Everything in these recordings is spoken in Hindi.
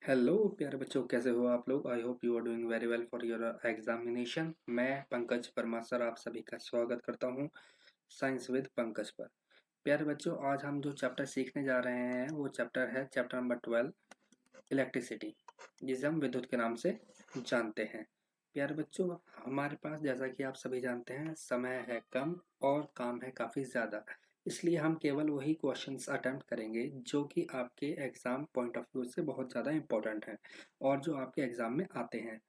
हेलो प्यारे बच्चों, कैसे हो आप लोग। I hope you are doing very well for your examination. मैं पंकज परमार सर आप सभी का स्वागत करता हूं साइंस विद पंकज पर। प्यारे बच्चों, आज हम जो चैप्टर सीखने जा रहे हैं वो चैप्टर है चैप्टर नंबर 12, इलेक्ट्रिसिटी, जिसे हम विद्युत के नाम से जानते हैं। प्यारे बच्चों, हमारे पास जैसा कि आप सभी जानते हैं समय है कम और काम है काफ़ी ज़्यादा, इसलिए हम केवल वही क्वेश्चंस अटेम्प्ट करेंगे जो कि आपके एग्ज़ाम पॉइंट ऑफ व्यू से बहुत ज़्यादा इंपॉर्टेंट हैं और जो आपके एग्ज़ाम में आते हैं।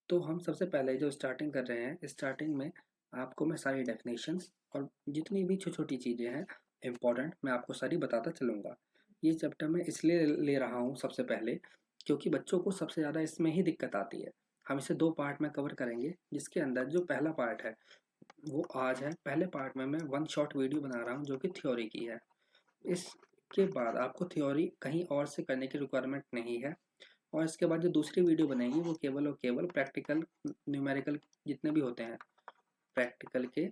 तो हम सबसे पहले जो स्टार्टिंग कर रहे हैं, स्टार्टिंग में आपको मैं सारी डेफिनेशंस और जितनी भी छोटी छोटी चीज़ें हैं इम्पॉर्टेंट, मैं आपको सारी बताता चलूँगा। ये चैप्टर मैं इसलिए ले रहा हूँ सबसे पहले क्योंकि बच्चों को सबसे ज़्यादा इसमें ही दिक्कत आती है। हम इसे दो पार्ट में कवर करेंगे, जिसके अंदर जो पहला पार्ट है वो आज है। पहले पार्ट में मैं वन शॉट वीडियो बना रहा हूँ जो कि थ्योरी की है। इसके बाद आपको थ्योरी कहीं और से करने की रिक्वायरमेंट नहीं है, और इसके बाद जो दूसरी वीडियो बनेगी वो केवल और केवल प्रैक्टिकल न्यूमेरिकल जितने भी होते हैं, प्रैक्टिकल के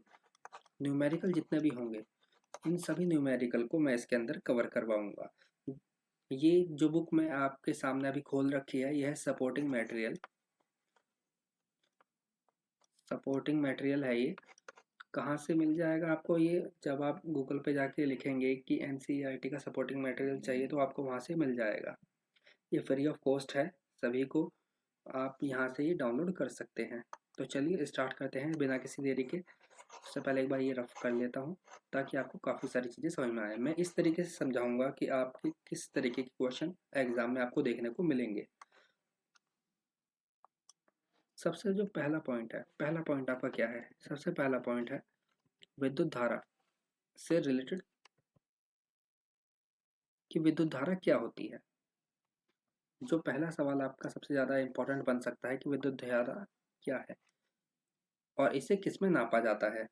न्यूमेरिकल जितने भी होंगे, इन सभी न्यूमेरिकल को मैं इसके अंदर कवर करवाऊंगा। ये जो बुक मैं आपके सामने अभी खोल रखी है, यह सपोर्टिंग मटेरियल, सपोर्टिंग मटेरियल है ये। कहाँ से मिल जाएगा आपको ये? जब आप गूगल पे जाके लिखेंगे कि एनसीईआरटी का सपोर्टिंग मटेरियल चाहिए तो आपको वहाँ से मिल जाएगा। ये फ्री ऑफ कॉस्ट है सभी को, आप यहाँ से ये डाउनलोड कर सकते हैं। तो चलिए स्टार्ट करते हैं बिना किसी देरी के। उससे पहले एक बार ये रफ कर लेता हूँ ताकि आपको काफ़ी सारी चीज़ें समझ में आए। मैं इस तरीके से समझाऊंगा कि आपके किस तरीके के क्वेश्चन एग्जाम में आपको देखने को मिलेंगे। सबसे जो पहला पॉइंट है, पहला पॉइंट आपका क्या है? सबसे पहला पॉइंट है विद्युत धारा से रिलेटेड, कि विद्युत धारा क्या होती है। जो पहला सवाल आपका सबसे ज़्यादा इम्पोर्टेंट बन सकता है कि विद्युत धारा क्या है और इसे किस में नापा जाता है।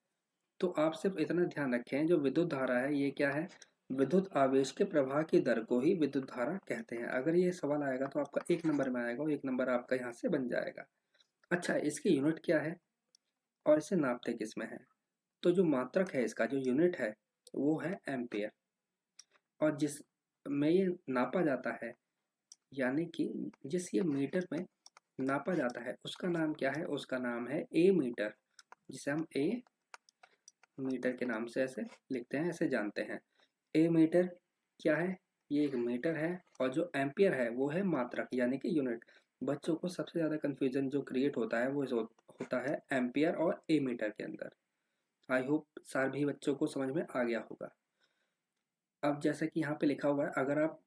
तो आप सिर्फ इतना ध्यान रखें, जो विद्युत धारा है ये क्या है? विद्युत आवेश के प्रवाह की दर को ही विद्युत धारा कहते हैं। अगर ये सवाल आएगा तो आपका एक नंबर में आएगा और एक नंबर आपका यहाँ से बन जाएगा। अच्छा, इसकी यूनिट क्या है और इसे नापते किस में है? तो जो मात्रक है, इसका जो यूनिट है वो है एम्पियर, और जिस में ये नापा जाता है, यानी कि जिस ये मीटर में नापा जाता है उसका नाम क्या है? उसका नाम है ए मीटर, जिसे हम ए मीटर के नाम से ऐसे लिखते हैं, ऐसे जानते हैं। ए मीटर क्या है? ये एक मीटर है, और जो एम्पियर है वो है मात्रक यानी कि यूनिट। बच्चों को सबसे ज़्यादा कन्फ्यूजन जो क्रिएट होता है वो होता है एम्पियर और ए मीटर के अंदर। आई होप सभी बच्चों को समझ में आ गया होगा। अब जैसा कि यहाँ पे लिखा हुआ है, अगर आप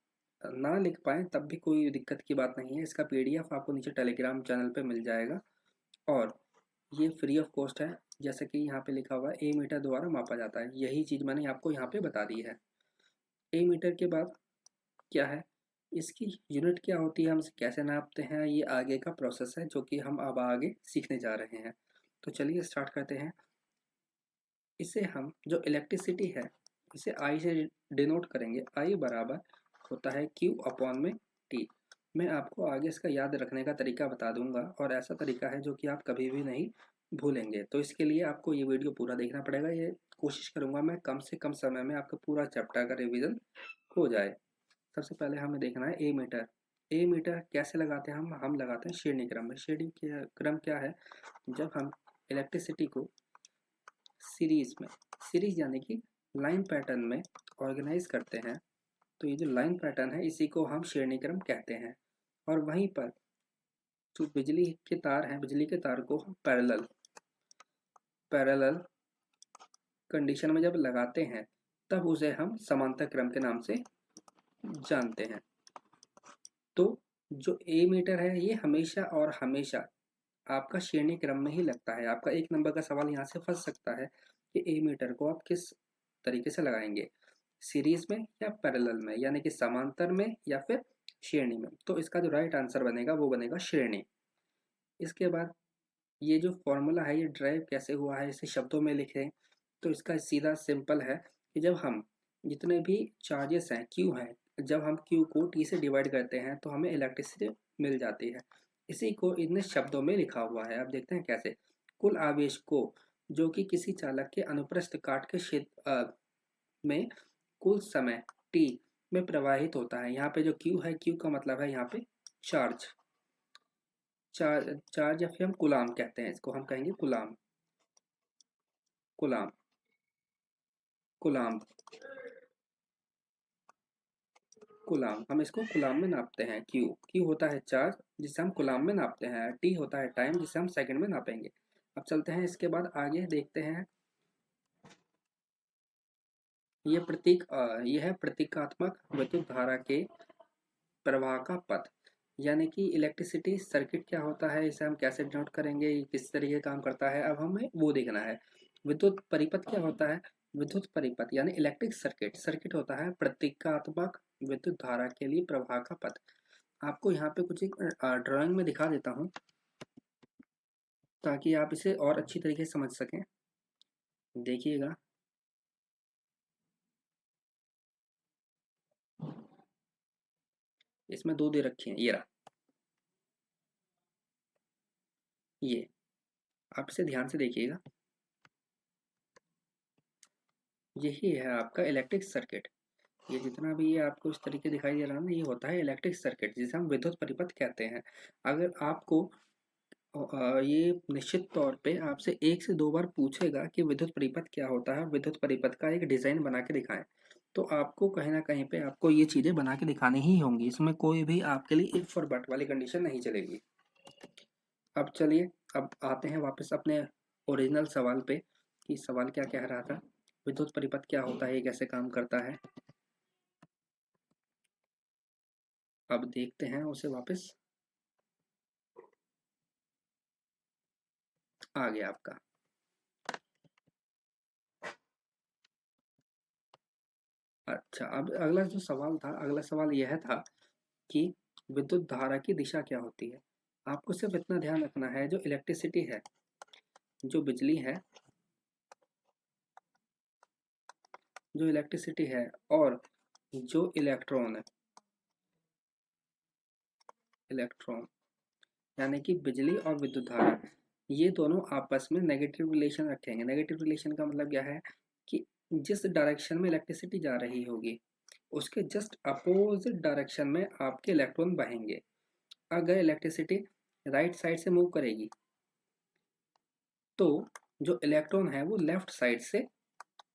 ना लिख पाएँ तब भी कोई दिक्कत की बात नहीं है। इसका पीडीएफ आपको नीचे टेलीग्राम चैनल पे मिल जाएगा, और ये फ्री ऑफ कॉस्ट है। जैसे कि यहाँ पे लिखा हुआ है ए मीटर द्वारा मापा जाता है, यही चीज़ मैंने आपको यहाँ पे बता दी है। ए मीटर के बाद क्या है? इसकी यूनिट क्या होती है, हम इसे कैसे नापते हैं, ये आगे का प्रोसेस है जो कि हम अब आगे सीखने जा रहे हैं। तो चलिए स्टार्ट करते हैं। इसे हम जो इलेक्ट्रिसिटी है इसे आई से डिनोट करेंगे। आई बराबर होता है क्यू अपॉन में टी। मैं आपको आगे इसका याद रखने का तरीका बता दूंगा, और ऐसा तरीका है जो कि आप कभी भी नहीं भूलेंगे। तो इसके लिए आपको ये वीडियो पूरा देखना पड़ेगा। ये कोशिश करूंगा मैं कम से कम समय में आपका पूरा चैप्टर का रिवीजन हो जाए। सबसे पहले हमें देखना है ए मीटर। ए मीटर कैसे लगाते हैं? हम लगाते हैं श्रेणी क्रम में। श्रेणी क्रम क्या है? जब हम इलेक्ट्रिसिटी को सीरीज में, सीरीज यानी कि लाइन पैटर्न में ऑर्गेनाइज करते हैं, तो ये जो लाइन पैटर्न है इसी को हम श्रेणी क्रम कहते हैं। और वहीं पर जो बिजली के तार हैं, बिजली के तार को हम पैरेलल पैरेलल कंडीशन में जब लगाते हैं तब उसे हम समांतर क्रम के नाम से जानते हैं। तो जो ए मीटर है ये हमेशा और हमेशा आपका श्रेणी क्रम में ही लगता है। आपका एक नंबर का सवाल यहाँ से फंस सकता है कि ए मीटर को आप किस तरीके से लगाएंगे, सीरीज में या पैरेलल में, यानी कि समांतर में या फिर श्रेणी में। तो इसका जो राइट आंसर बनेगा वो बनेगा श्रेणी। इसके बाद ये जो फॉर्मूला है ये ड्राइव कैसे हुआ है, इसे शब्दों में लिखें तो इसका सीधा सिंपल है कि जब हम जितने भी चार्जेस हैं, क्यू हैं, जब हम क्यू को टी से डिवाइड करते हैं तो हमें इलेक्ट्रिसिटी मिल जाती है। इसी को इन शब्दों में लिखा हुआ है। आप देखते हैं कैसे। कुल आवेश को जो कि किसी चालक के अनुप्रस्थ काट के क्षेत्र में कुल समय टी में प्रवाहित होता है। यहाँ पे जो क्यू है, क्यू का मतलब है यहाँ पे चार्ज। चार्ज या फिर हम कूलाम कहते हैं इसको, हम कहेंगे कूलाम। कूलाम। कूलाम। कूलाम, हम इसको कूलाम में नापते हैं। क्यू क्यू होता है चार्ज, जिसे हम कूलाम में नापते हैं। टी होता है टाइम, जिसे हम सेकंड में नापेंगे। अब चलते हैं इसके बाद आगे देखते हैं। ये है प्रतीकात्मक विद्युत धारा के प्रवाह का पथ। यानी कि इलेक्ट्रिसिटी सर्किट क्या होता है, इसे हम कैसे डिनोट करेंगे, ये किस तरीके काम करता है, अब हमें वो देखना है। विद्युत परिपथ क्या होता है? विद्युत परिपथ यानी इलेक्ट्रिक सर्किट, सर्किट होता है प्रतीकात्मक विद्युत धारा के लिए प्रवाह का पथ। आपको यहाँ पे कुछ एक ड्राइंग में दिखा देता हूँ, ताकि आप इसे और अच्छी तरीके से समझ सकें। देखिएगा। इसमें दो दे रखी हैं, ये रहा। ये आप इसे ध्यान से देखिएगा। यही है आपका इलेक्ट्रिक सर्किट। ये जितना भी ये आपको इस तरीके दिखाई दे रहा है ना, ये होता है इलेक्ट्रिक सर्किट, जिसे हम विद्युत परिपथ कहते हैं। अगर आपको ये निश्चित तौर पे आपसे एक से दो बार पूछेगा कि विद्युत परिपथ क्या होता है, विद्युत परिपथ का एक डिजाइन बना के दिखाएं, तो आपको कहीं ना कहीं पे आपको ये चीजें बना के दिखानी ही होंगी। इसमें कोई भी आपके लिए इफ और बट वाली कंडीशन नहीं चलेगी। अब चलिए, अब आते हैं वापस अपने ओरिजिनल सवाल पे, कि सवाल क्या कह रहा था, विद्युत परिपथ क्या होता है, ये कैसे काम करता है। अब देखते हैं उसे वापस। आ गया आपका। अच्छा, अब अगला जो सवाल था, अगला सवाल यह था कि विद्युत धारा की दिशा क्या होती है। आपको सिर्फ इतना ध्यान रखना है, जो इलेक्ट्रिसिटी है, जो बिजली है, जो इलेक्ट्रिसिटी है और जो इलेक्ट्रॉन है, इलेक्ट्रॉन यानी कि बिजली और विद्युत धारा, ये दोनों आपस में नेगेटिव रिलेशन रखेंगे। नेगेटिव रिलेशन का मतलब क्या है कि जिस डायरेक्शन में इलेक्ट्रिसिटी जा रही होगी, उसके जस्ट अपोजिट डायरेक्शन में आपके इलेक्ट्रॉन बहेंगे। अगर इलेक्ट्रिसिटी राइट साइड से मूव करेगी, तो जो इलेक्ट्रॉन है वो लेफ्ट साइड से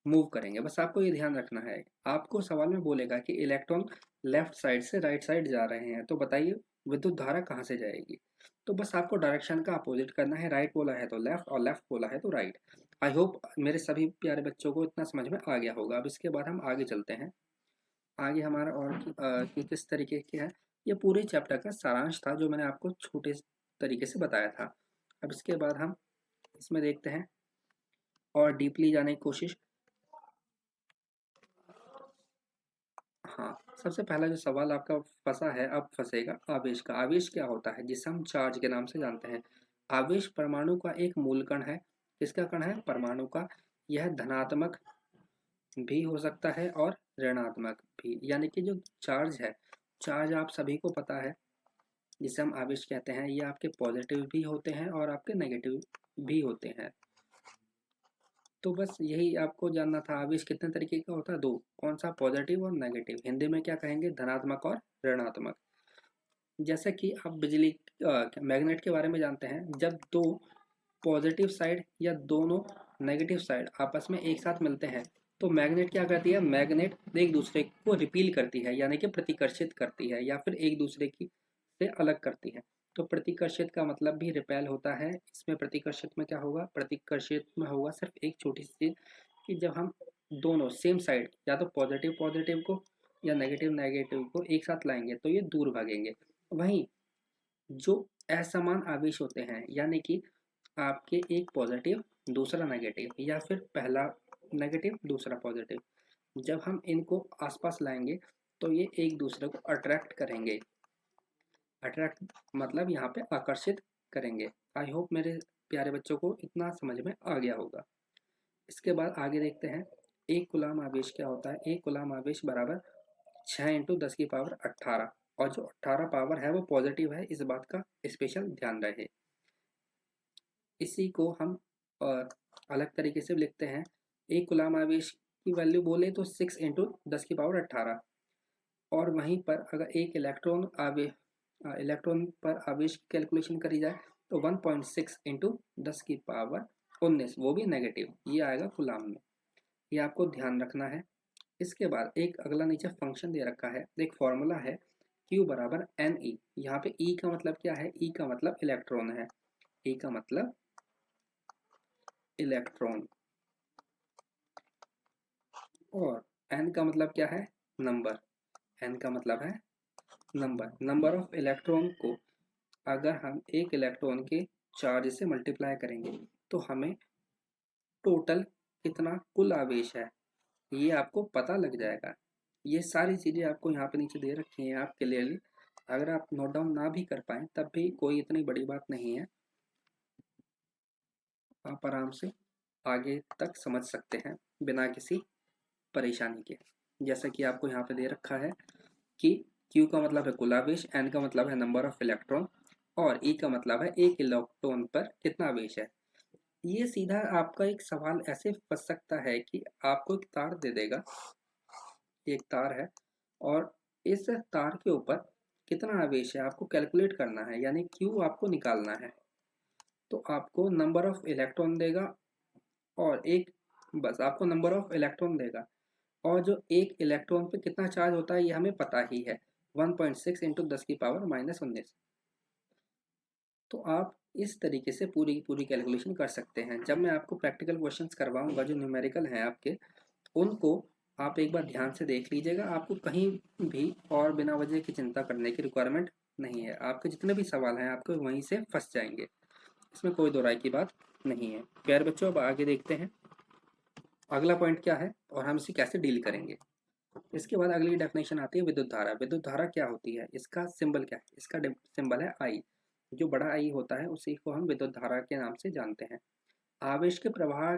मूव करेंगे। बस आपको ये ध्यान रखना है। आपको सवाल में बोलेगा कि इलेक्ट्रॉन लेफ्ट साइड से राइट साइड जा रहे हैं, तो बताइए विद्युत धारा कहाँ से जाएगी। तो बस आपको डायरेक्शन का अपोजिट करना है। राइट बोला है तो लेफ्ट, और लेफ्ट बोला है तो राइट। आई होप मेरे सभी प्यारे बच्चों को इतना समझ में आ गया होगा। अब इसके बाद हम आगे चलते हैं। आगे हमारा और कि किस तरीके के है, ये पूरे चैप्टर का सारांश था जो मैंने आपको छोटे तरीके से बताया था। अब इसके बाद हम इसमें देखते हैं और डीपली जाने की कोशिश। हाँ, सबसे पहला जो सवाल आपका फंसा है, अब फंसेगा आवेश का। आवेश क्या होता है, जिसे हम चार्ज के नाम से जानते हैं। आवेश परमाणु का एक मूल कण है। किसका कण है? परमाणु का। यह धनात्मक भी हो सकता है और ऋणात्मक भी। यानी कि जो चार्ज है, चार्ज आप सभी को पता है, जिसे हम आवेश कहते हैं, ये आपके पॉजिटिव भी होते हैं और आपके नेगेटिव भी होते हैं। तो बस यही आपको जानना था। आवेश कितने तरीके का होता है? दो। कौन सा? पॉजिटिव और नेगेटिव। हिंदी में क्या कहेंगे? धनात्मक और ऋणात्मक। जैसे कि आप बिजली मैग्नेट के बारे में जानते हैं, जब दो पॉजिटिव साइड या दोनों नेगेटिव साइड आपस में एक साथ मिलते हैं, तो मैग्नेट क्या करती है? मैग्नेट एक दूसरे को रिपील करती है, यानी कि प्रतिकर्षित करती है, या फिर एक दूसरे की से अलग करती है। तो प्रतिकर्षित का मतलब भी रिपेल होता है। इसमें प्रतिकर्षित में क्या होगा? प्रतिकर्षित में होगा सिर्फ एक छोटी सी चीज, कि जब हम दोनों सेम साइड, या तो पॉजिटिव पॉजिटिव को या नेगेटिव नेगेटिव को एक साथ लाएंगे, तो ये दूर भागेंगे। वहीं जो असमान आवेश होते हैं, यानी कि आपके एक पॉजिटिव दूसरा नेगेटिव, या फिर पहला नेगेटिव दूसरा पॉजिटिव, जब हम इनको आसपास लाएंगे, तो ये एक दूसरे को अट्रैक्ट करेंगे। अट्रैक्ट मतलब यहाँ पे आकर्षित करेंगे। आई होप मेरे प्यारे बच्चों को इतना समझ में आ गया होगा। इसके बाद आगे देखते हैं, एक कूलाम आवेश क्या होता है। एक कूलाम आवेश बराबर 6 × 10⁻18। और जो 18 पावर है वो पॉजिटिव है, इस बात का स्पेशल ध्यान रहे। इसी को हम अलग तरीके से लिखते हैं। एक कूलाम आवेश की वैल्यू बोले तो 6 × 10⁻18। और वहीं पर अगर एक इलेक्ट्रॉन पर आवेश की कैलकुलेशन करी जाए तो 1.6 इंटू 10⁻¹৯, वो भी नेगेटिव, ये आएगा कूलाम में। ये आपको ध्यान रखना है। इसके बाद एक अगला नीचे फंक्शन दे रखा है, एक फॉर्मूला है Q बराबर NE। यहाँ पे E का मतलब क्या है? E का मतलब इलेक्ट्रॉन है, E का मतलब इलेक्ट्रॉन, और N का मतलब क्या है? नंबर, N का मतलब है नंबर। नंबर ऑफ इलेक्ट्रॉन को अगर हम एक इलेक्ट्रॉन के चार्ज से मल्टीप्लाई करेंगे तो हमें टोटल कितना कुल आवेश है ये आपको पता लग जाएगा। ये सारी चीज़ें आपको यहाँ पे नीचे दे रखी हैं आप क्लियरली, अगर आप नोट डाउन ना भी कर पाएँ तब भी कोई इतनी बड़ी बात नहीं है, आप आराम से आगे तक समझ सकते हैं बिना किसी परेशानी के। जैसा कि आपको यहाँ पे दे रखा है कि Q का मतलब है कुल आवेश, N का मतलब है नंबर ऑफ इलेक्ट्रॉन, और E का मतलब है एक इलेक्ट्रॉन पर कितना आवेश है। ये सीधा आपका एक सवाल ऐसे फंस सकता है कि आपको एक तार दे देगा, एक तार है और इस तार के ऊपर कितना आवेश है आपको कैलकुलेट करना है, यानी Q आपको निकालना है। तो आपको नंबर ऑफ इलेक्ट्रॉन देगा और एक, बस आपको नंबर ऑफ इलेक्ट्रॉन देगा, और जो एक इलेक्ट्रॉन पे कितना चार्ज होता है ये हमें पता ही है, 1.6 इंटू 10⁻−19। तो आप इस तरीके से पूरी पूरी कैलकुलेशन कर सकते हैं। जब मैं आपको प्रैक्टिकल क्वेश्चंस करवाऊंगा जो न्यूमेरिकल हैं आपके, उनको आप एक बार ध्यान से देख लीजिएगा। आपको कहीं भी और बिना वजह की चिंता करने की रिक्वायरमेंट नहीं है, आपके जितने भी सवाल हैं आपको वहीं से फंस जाएंगे, इसमें कोई दो राय की बात नहीं है। प्यारे बच्चों, अब आगे देखते हैं अगला पॉइंट क्या है और हम इसे कैसे डील करेंगे। इसके बाद अगली डेफिनेशन आती है विद्युत धारा। विद्युत धारा क्या होती है, इसका सिंबल क्या है? इसका सिंबल है आई। जो बड़ा आई होता है उसी को हम विद्युत धारा के नाम से जानते हैं। आवेश के प्रवाह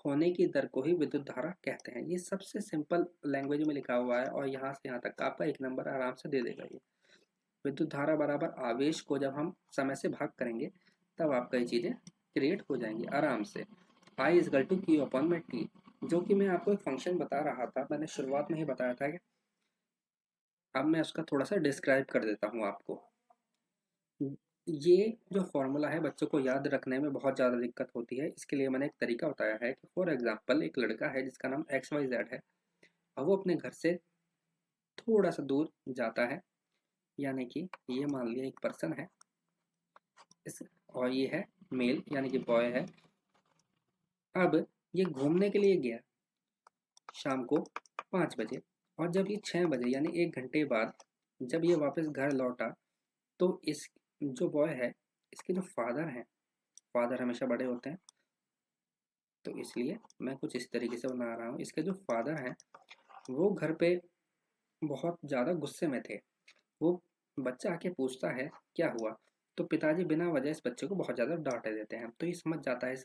होने की दर को ही विद्युत धारा कहते हैं। ये सबसे सिंपल लैंग्वेज में लिखा हुआ है और यहाँ से यहाँ तक आपका एक नंबर आराम से दे देगा। ये विद्युत धारा बराबर आवेश को जब हम समय से भाग करेंगे तब आपका ये चीज़ें क्रिएट हो जाएंगी आराम से। I is to Q upon में टी, जो कि मैं आपको एक फंक्शन बता रहा था, मैंने शुरुआत में ही बताया था कि अब मैं उसका थोड़ा सा डिस्क्राइब कर देता हूँ आपको। ये जो फॉर्मूला है बच्चों को याद रखने में बहुत ज़्यादा दिक्कत होती है, इसके लिए मैंने एक तरीका बताया है कि फॉर एग्जांपल एक लड़का है जिसका नाम XYZ है, और वो अपने घर से थोड़ा सा दूर जाता है, यानी कि ये मान लिया एक पर्सन है इस, और ये है मेल यानी कि बॉय है। अब ये घूमने के लिए गया शाम को 5 बजे, और जब ये 6 बजे यानी 1 घंटे बाद जब ये वापस घर लौटा तो इस जो बॉय है इसके जो फादर हैं, फादर हमेशा बड़े होते हैं तो इसलिए मैं कुछ इस तरीके से बना रहा हूँ। इसके जो फादर हैं वो घर पे बहुत ज़्यादा गुस्से में थे। वो बच्चा आके पूछता है क्या हुआ, तो पिताजी बिना वजह इस बच्चे को बहुत ज़्यादा डांट देते हैं। तो ये समझ जाता है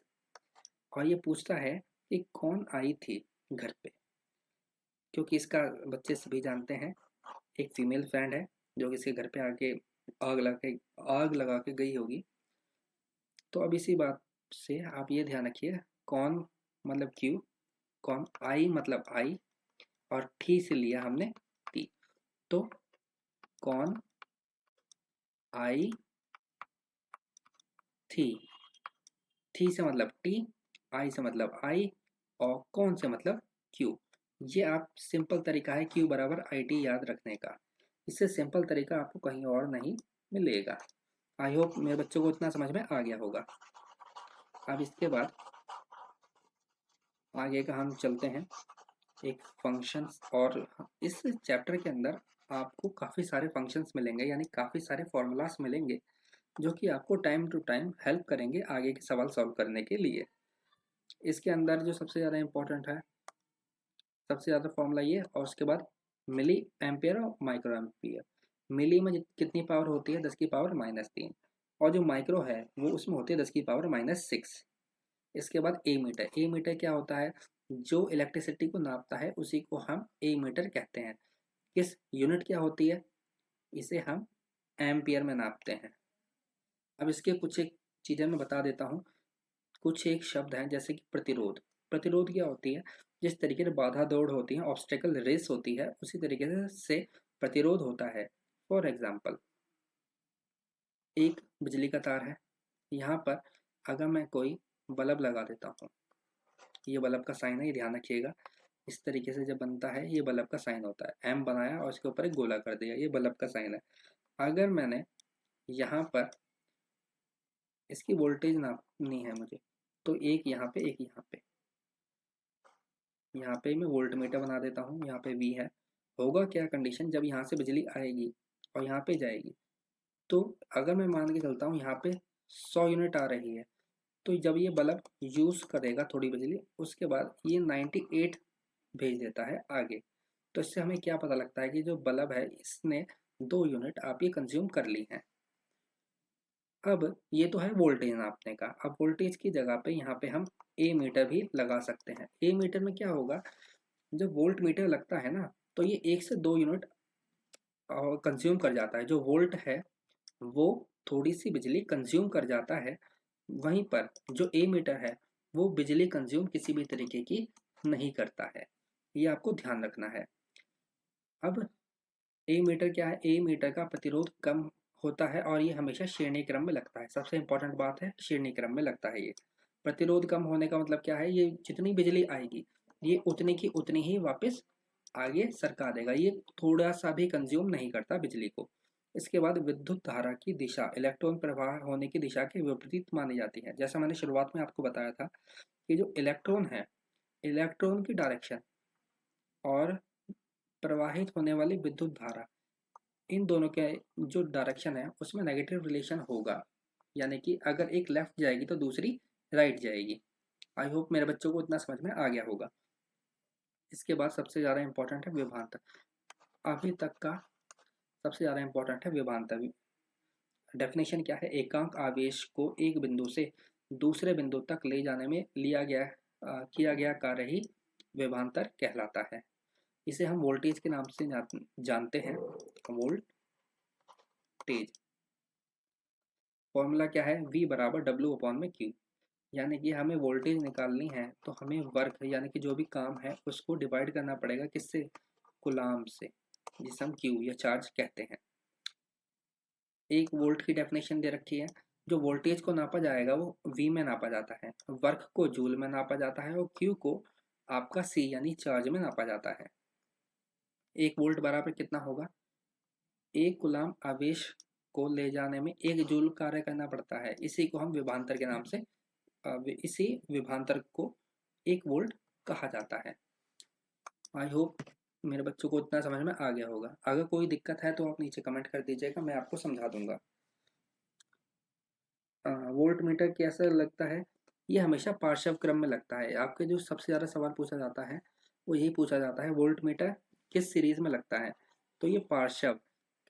और ये पूछता है कि कौन आई थी घर पे, क्योंकि इसका बच्चे सभी जानते हैं एक फीमेल फ्रेंड है जो कि इसके घर पे आके आग लगा के गई होगी। तो अब इसी बात से आप ये ध्यान रखिए, कौन मतलब क्यू, कौन आई मतलब आई, और ठी से लिया हमने टी। तो कौन आई थी, थी से मतलब टी, आई से मतलब आई, और कौन से मतलब क्यू। ये आप सिंपल तरीका है क्यू बराबर आई टी याद रखने का। इससे सिंपल तरीका आपको कहीं और नहीं मिलेगा। आई होप मेरे बच्चों को इतना समझ में आ गया होगा। अब इसके बाद आगे का हम चलते हैं एक फंक्शंस, और इस चैप्टर के अंदर आपको काफ़ी सारे फंक्शंस मिलेंगे, यानी काफ़ी सारे फॉर्मूलाज मिलेंगे जो कि आपको टाइम टू टाइम हेल्प करेंगे आगे के सवाल सॉल्व करने के लिए। इसके अंदर जो सबसे ज़्यादा इम्पोर्टेंट है, सबसे ज़्यादा फॉर्मूला ये, और उसके बाद मिली एम्पियर और माइक्रो एम्पियर। मिली में कितनी पावर होती है, 10⁻−3, और जो माइक्रो है वो उसमें होती है 10⁻6। इसके बाद ए मीटर। ए मीटर क्या होता है, जो इलेक्ट्रिसिटी को नापता है उसी को हम ए मीटर कहते हैं। किस यूनिट क्या होती है, इसे हम एम्पियर में नापते हैं। अब इसके कुछ एक चीज़ें मैं बता देता हूँ। कुछ एक शब्द हैं जैसे कि प्रतिरोध। प्रतिरोध क्या होती है, जिस तरीके से बाधा दौड़ होती है, ऑब्स्टेकल रेस होती है, उसी तरीके से प्रतिरोध होता है। फॉर एग्जाम्पल, एक बिजली का तार है, यहाँ पर अगर मैं कोई बल्ब लगा देता हूँ, ये बल्ब का साइन है, ये ध्यान रखिएगा। इस तरीके से जब बनता है, ये बल्ब का साइन होता है, एम बनाया और इसके ऊपर एक गोला कर दिया, ये बल्ब का साइन है। अगर मैंने यहाँ पर इसकी वोल्टेज नापनी है मुझे, तो एक यहाँ पे, एक यहाँ पे मैं वोल्ट मीटर बना देता हूँ, यहाँ पे वी है। होगा क्या कंडीशन, जब यहाँ से बिजली आएगी और यहाँ पे जाएगी, तो अगर मैं मान के चलता हूँ यहाँ पे 100 यूनिट आ रही है, तो जब ये बल्ब यूज़ करेगा थोड़ी बिजली, उसके बाद ये 98 भेज देता है आगे। तो इससे हमें क्या पता लगता है कि जो बल्ब है इसने 2 यूनिट आप ये कंज्यूम कर ली हैं। अब ये तो है वोल्टेज नापने का। अब वोल्टेज की जगह पे यहाँ पे हम ए मीटर भी लगा सकते हैं। ए मीटर में क्या होगा, जब वोल्ट मीटर लगता है ना, तो ये 1 से 2 यूनिट कंज्यूम कर जाता है। जो वोल्ट है वो थोड़ी सी बिजली कंज्यूम कर जाता है, वहीं पर जो ए मीटर है वो बिजली कंज्यूम किसी भी तरीके की नहीं करता है। ये आपको ध्यान रखना है। अब ए मीटर क्या है, ए मीटर का प्रतिरोध कम होता है और ये हमेशा श्रेणी क्रम में लगता है। सबसे इंपॉर्टेंट बात है, श्रेणी क्रम में लगता है ये। प्रतिरोध कम होने का मतलब क्या है, ये जितनी बिजली आएगी ये उतनी की उतनी ही वापस आगे सरका देगा, ये थोड़ा सा भी कंज्यूम नहीं करता बिजली को। इसके बाद विद्युत धारा की दिशा इलेक्ट्रॉन प्रवाह होने की दिशा के विपरीत मानी जाती है। जैसा मैंने शुरुआत में आपको बताया था कि जो इलेक्ट्रॉन है, इलेक्ट्रॉन की डायरेक्शन और प्रवाहित होने वाली विद्युत धारा, इन दोनों के जो डायरेक्शन है उसमें नेगेटिव रिलेशन होगा। यानी कि अगर एक लेफ्ट जाएगी तो दूसरी राइट जाएगी। आई होप मेरे बच्चों को इतना समझ में आ गया होगा। इसके बाद सबसे ज़्यादा इंपॉर्टेंट है विभवांतर। अभी तक का सबसे ज़्यादा इंपॉर्टेंट है विभवांतर। डेफिनेशन क्या है, एकांक आवेश को एक बिंदु से दूसरे बिंदु तक ले जाने में किया गया कार्य ही विभवांतर कहलाता है। इसे हम वोल्टेज के नाम से जानते हैं, वोल्टेज। फॉर्मूला क्या है, V बराबर W अपॉन में Q। यानी कि हमें वोल्टेज निकालनी है तो हमें वर्क यानी कि जो भी काम है उसको डिवाइड करना पड़ेगा, किससे, कुलाम से, जिसे हम Q या चार्ज कहते हैं। 1 वोल्ट की डेफिनेशन दे रखी है। जो वोल्टेज को नापा जाएगा वो V में नापा जाता है, वर्क को जूल में नापा जाता है और Q को आपका C यानी चार्ज में नापा जाता है। 1 वोल्ट बराबर कितना होगा, 1 कूलाम आवेश को ले जाने में 1 जूल कार्य करना पड़ता है। इसी को हम विभवांतर के नाम से इसी विभवांतर को 1 वोल्ट कहा जाता है। आई होप मेरे बच्चों को इतना समझ में आ गया होगा। अगर कोई दिक्कत है तो आप नीचे कमेंट कर दीजिएगा, मैं आपको समझा दूंगा। वोल्ट मीटर कैसा लगता है, ये हमेशा पार्श्व क्रम में लगता है। आपके जो सबसे ज़्यादा सवाल पूछा जाता है वो यही पूछा जाता है, वोल्ट मीटर किस सीरीज में लगता है। तो ये पार्श्व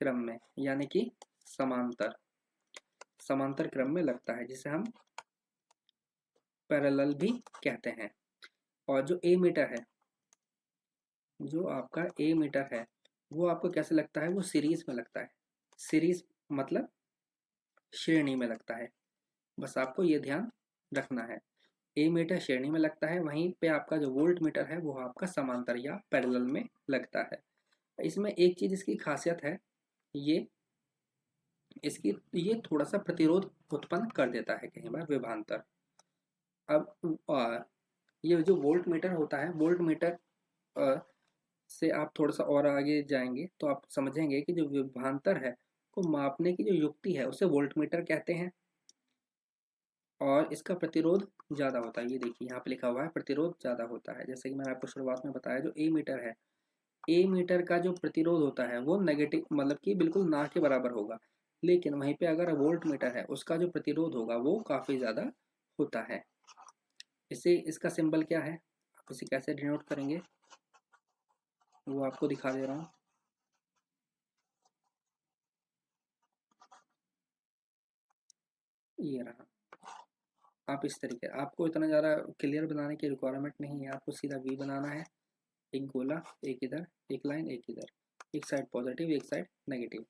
क्रम में यानी कि समांतर समांतर क्रम में लगता है, जिसे हम पैरेलल भी कहते हैं। और जो ए मीटर है, जो आपका ए मीटर है वो आपको कैसे लगता है, वो सीरीज में लगता है। सीरीज मतलब श्रेणी में लगता है, बस आपको ये ध्यान रखना है। ए मीटर श्रेणी में लगता है, वहीं पे आपका जो वोल्ट मीटर है वो आपका समांतर या पैरेलल में लगता है। इसमें एक चीज इसकी खासियत है, ये ये थोड़ा सा प्रतिरोध उत्पन्न कर देता है कई बार विभवांतर। अब ये जो वोल्ट मीटर होता है, वोल्ट मीटर से आप थोड़ा सा और आगे जाएंगे तो आप समझेंगे कि जो विभवांतर है को मापने की जो युक्ति है उसे वोल्ट मीटर कहते हैं और इसका प्रतिरोध ज़्यादा होता है। ये देखिए यहाँ पे लिखा हुआ है प्रतिरोध ज़्यादा होता है। जैसे कि मैंने आपको शुरुआत में बताया, जो ए मीटर है, ए मीटर का जो प्रतिरोध होता है वो नेगेटिव मतलब कि बिल्कुल ना के बराबर होगा, लेकिन वहीं पे अगर वोल्ट मीटर है उसका जो प्रतिरोध होगा वो काफ़ी ज़्यादा होता है। इसे इसका सिंबल क्या है, आप इसे कैसे डिनोट करेंगे वो आपको दिखा दे रहा हूँ। ये रहा, आप इस तरीके, आपको इतना ज़्यादा क्लियर बनाने की रिक्वायरमेंट नहीं है, आपको सीधा वी बनाना है, एक गोला, एक इधर, एक लाइन, एक इधर, एक साइड पॉजिटिव एक साइड नेगेटिव।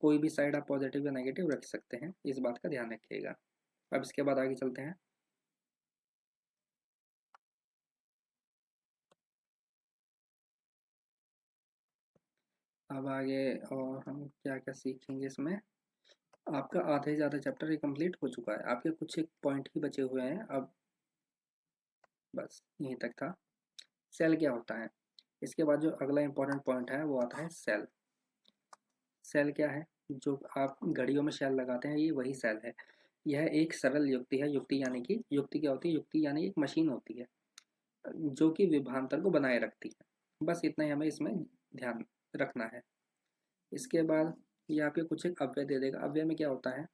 कोई भी साइड आप पॉजिटिव या नेगेटिव रख सकते हैं, इस बात का ध्यान रखिएगा। अब इसके बाद आगे चलते हैं। अब आगे और हम क्या क्या सीखेंगे इसमें। आपका आधे से ज़्यादा चैप्टर ये कंप्लीट हो चुका है, आपके कुछ एक पॉइंट ही बचे हुए हैं अब, बस यहीं तक था। सेल क्या होता है, इसके बाद जो अगला इंपॉर्टेंट पॉइंट है वो आता है सेल। सेल क्या है, जो आप घड़ियों में सेल लगाते हैं ये वही सेल है। यह एक सरल युक्ति है, युक्ति यानी कि युक्ति क्या होती है, युक्ति यानी एक मशीन होती है जो कि विभवांतर को बनाए रखती है। बस इतना ही हमें इसमें ध्यान रखना है। इसके बाद ये आपके कुछ एक अव्यय दे देगा। अव्यय में क्या होता है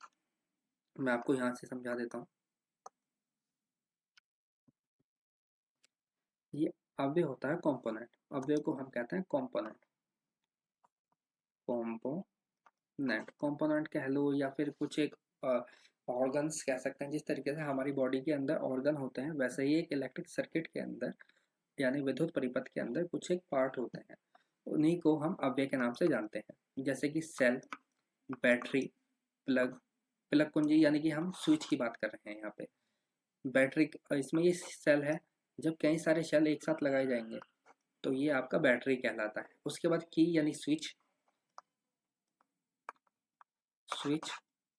मैं आपको यहाँ से समझा देता हूँ। ये अव्यय होता है कंपोनेंट, अव्यय को हम कहते हैं कंपोनेंट। कंपोनेंट कह लो या फिर कुछ एक ऑर्गन्स कह सकते हैं। जिस तरीके से हमारी बॉडी के अंदर ऑर्गन होते हैं वैसे ही एक इलेक्ट्रिक सर्किट के अंदर यानी विद्युत परिपथ के अंदर कुछ एक पार्ट होते हैं, उन्हीं को हम अव्यय के नाम से जानते हैं। जैसे कि सेल, बैटरी, प्लग। प्लग कुंजी यानी कि हम स्विच की बात कर रहे हैं यहाँ पे। बैटरी इसमें ये सेल है, जब कई सारे सेल एक साथ लगाए जाएंगे तो ये आपका बैटरी कहलाता है। उसके बाद की यानी स्विच, स्विच।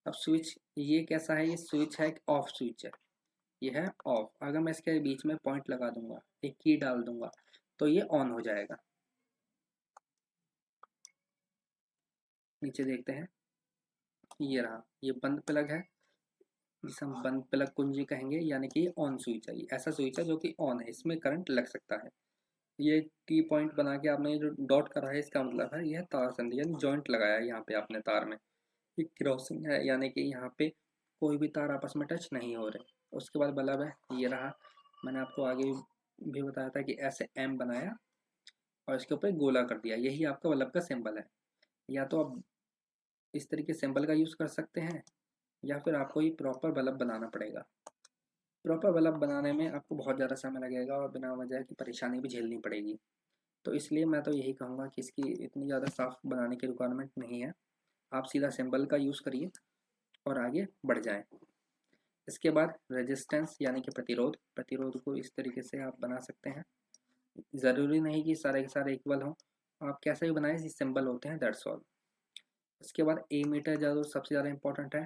अब स्विच ये कैसा है, ये स्विच है, एक ऑफ स्विच है, ये है ऑफ। अगर मैं इसके बीच में पॉइंट लगा दूंगा, एक की डाल दूंगा तो ये ऑन हो जाएगा। नीचे देखते हैं, ये रहा, ये बंद प्लग है जिसे हम बंद प्लग कुंजी कहेंगे, यानी कि ये ऑन स्विच है। ये ऐसा स्विच है जो कि ऑन है, इसमें करंट लग सकता है। ये टी पॉइंट बना के आपने ये जो डॉट करा है इसका मतलब है यह तार संधि यानी जॉइंट लगाया है यहाँ पे आपने तार में। ये क्रॉसिंग है यानी कि यहाँ पे कोई भी तार आपस में टच नहीं हो रहे। उसके बाद बल्ब है, ये रहा। मैंने आपको आगे भी बताया था कि ऐसे एम बनाया और इसके ऊपर गोला कर दिया, यही आपका बल्ब का सिंबल है। या तो आप इस तरीके सिंबल का यूज़ कर सकते हैं या फिर आपको ये प्रॉपर बल्ब बनाना पड़ेगा। प्रॉपर बल्ब बनाने में आपको बहुत ज़्यादा समय लगेगा और बिना वजह की परेशानी भी झेलनी पड़ेगी। तो इसलिए मैं तो यही कहूँगा कि इसकी इतनी ज़्यादा साफ बनाने की रिक्वायरमेंट नहीं है, आप सीधा सिंबल का यूज़ करिए और आगे बढ़ जाएं। इसके बाद रेजिस्टेंस यानी कि प्रतिरोध, प्रतिरोध को इस तरीके से आप बना सकते हैं। ज़रूरी नहीं कि सारे के सारे इक्वल हों, आप कैसे भी बनाएं, सिंबल होते हैं, दैट्स ऑल। इसके बाद ए मीटर ज़्यादा सबसे ज़्यादा इंपॉर्टेंट है,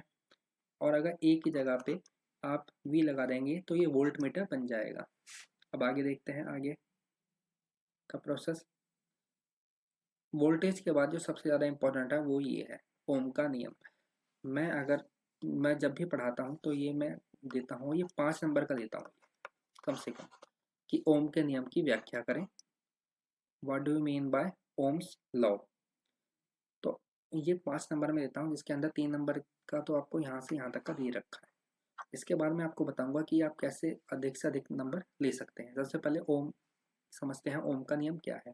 और अगर ए की जगह पे आप वी लगा देंगे तो ये वोल्ट मीटर बन जाएगा। अब आगे देखते हैं आगे का प्रोसेस। वोल्टेज के बाद जो सबसे ज़्यादा इंपॉर्टेंट है वो ये है, ओम का नियम। मैं जब भी पढ़ाता हूँ तो ये मैं देता हूँ, ये 5 नंबर का देता हूँ कम से कम, कि ओम के नियम की व्याख्या करें। What do you mean by Ohm's law. तो ये 5 नंबर में देता हूँ, जिसके अंदर 3 नंबर का तो आपको यहाँ से यहाँ तक का दे रखा है। इसके बाद मैं आपको बताऊंगा कि आप कैसे अधिक से अधिक नंबर ले सकते हैं। सबसे पहले ओम समझते हैं, ओम का नियम क्या है।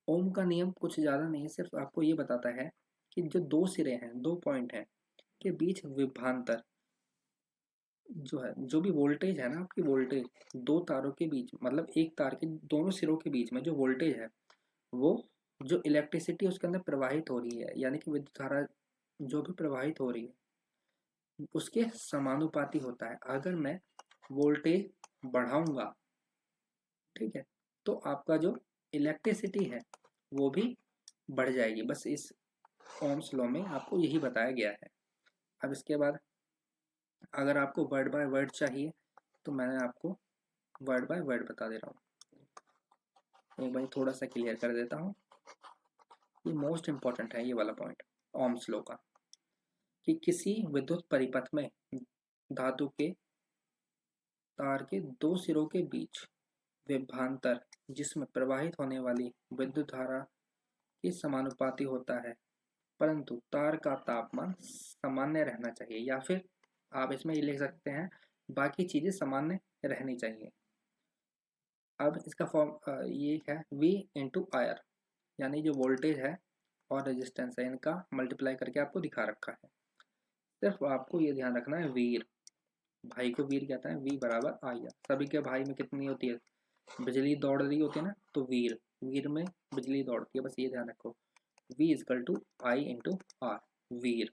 ओम का नियम कुछ ज़्यादा नहीं है, सिर्फ आपको ये बताता है कि जो दो सिरे हैं, दो पॉइंट हैं, के बीच विभवांतर जो है, जो भी वोल्टेज है ना, आपकी वोल्टेज दो तारों के बीच, मतलब एक तार के दोनों सिरों के बीच में जो वोल्टेज है वो, जो इलेक्ट्रिसिटी उसके अंदर प्रवाहित हो रही है यानी कि विद्युत धारा जो भी प्रवाहित हो रही है उसके समानुपाती होता है। अगर मैं वोल्टेज बढ़ाऊंगा, ठीक है, तो आपका जो इलेक्ट्रिसिटी है वो भी बढ़ जाएगी। बस इस ओम्स लॉ में आपको यही बताया गया है। अब इसके बाद अगर आपको वर्ड बाय वर्ड चाहिए तो मैंने आपको वर्ड बाय वर्ड बता दे रहा हूँ। एक बार थोड़ा सा क्लियर कर देता हूँ, ये मोस्ट इंपॉर्टेंट है ये वाला पॉइंट ओम्स लॉ का, कि किसी विद्युत परिपथ में धातु के तार के दो सिरों के बीच विभवांतर जिसमें प्रवाहित होने वाली विद्युत धारा के समानुपाती होता है, परंतु तार का तापमान सामान्य रहना चाहिए, या फिर आप इसमें ये लिख सकते हैं बाकी चीजें सामान्य रहनी चाहिए। अब इसका फॉर्म ये है V इंटू आयर, यानी जो वोल्टेज है और रेजिस्टेंस है इनका मल्टीप्लाई करके आपको दिखा रखा है। सिर्फ आपको ये ध्यान रखना है, वीर, भाई को वीर कहता है, V बराबर आयर। सभी के भाई में कितनी होती है, बिजली दौड़ रही होती है ना, तो वीर, वीर में बिजली दौड़ती है, बस ये ध्यान रखो। V is equal to I into R, वीर।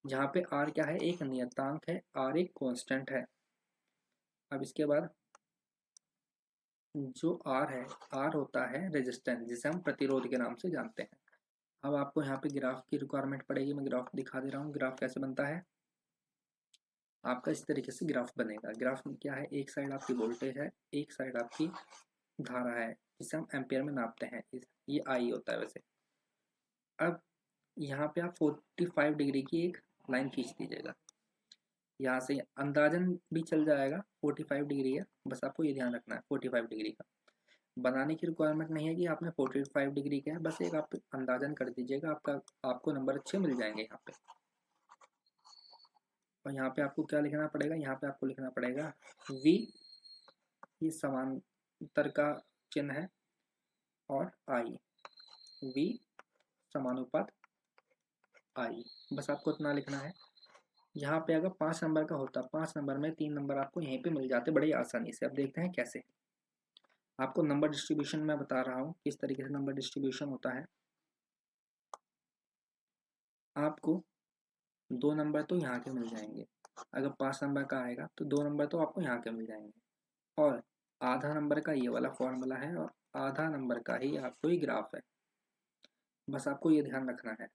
जहाँ पे आर क्या है, एक नियतांक है, आर एक कांस्टेंट है। अब इसके बाद जो आर है, आर होता है रेजिस्टेंस जिसे हम प्रतिरोध के नाम से जानते हैं। अब आपको यहाँ पे ग्राफ की रिक्वायरमेंट पड़ेगी। मैं ग्राफ दिखा दे रहा हूँ। ग्राफ कैसे बनता है, आपका इस तरीके से ग्राफ बनेगा। ग्राफ में क्या है, एक साइड आपकी वोल्टेज है, एक साइड आपकी धारा है, जिसे हम एम्पियर में नापते हैं। ये आई होता है वैसे। अब यहाँ पे आप 45 डिग्री की एक लाइन खींच दीजिएगा। यहाँ से अंदाजन भी चल जाएगा 45 डिग्री है, बस आपको ये ध्यान रखना है 45 डिग्री का। बनाने की रिक्वायरमेंट नहीं है कि आपने 45 डिग्री का है, बस एक आप अंदाजन कर दीजिएगा, आपको नंबर अच्छे मिल जाएंगे यहाँ पे। और यहाँ पे आपको क्या लिखना पड़ेगा, यहाँ पे आपको लिखना पड़ेगा V, ये समांतर का चिन्ह है, और I, V समानुपात I, बस आपको इतना लिखना है। यहाँ पे अगर 5 नंबर का होता, 5 नंबर में 3 नंबर आपको यहीं पे मिल जाते बड़ी आसानी से। अब देखते हैं कैसे। आपको नंबर डिस्ट्रीब्यूशन में बता रहा हूँ किस तरीके से नंबर डिस्ट्रीब्यूशन होता है। आपको 2 नंबर तो यहाँ के मिल जाएंगे, अगर 5 नंबर का आएगा तो 2 नंबर तो आपको यहाँ के मिल जाएंगे, और आधा नंबर का ये वाला फॉर्मूला है, और आधा नंबर का ही आपको ये ग्राफ है। बस आपको ये ध्यान रखना है।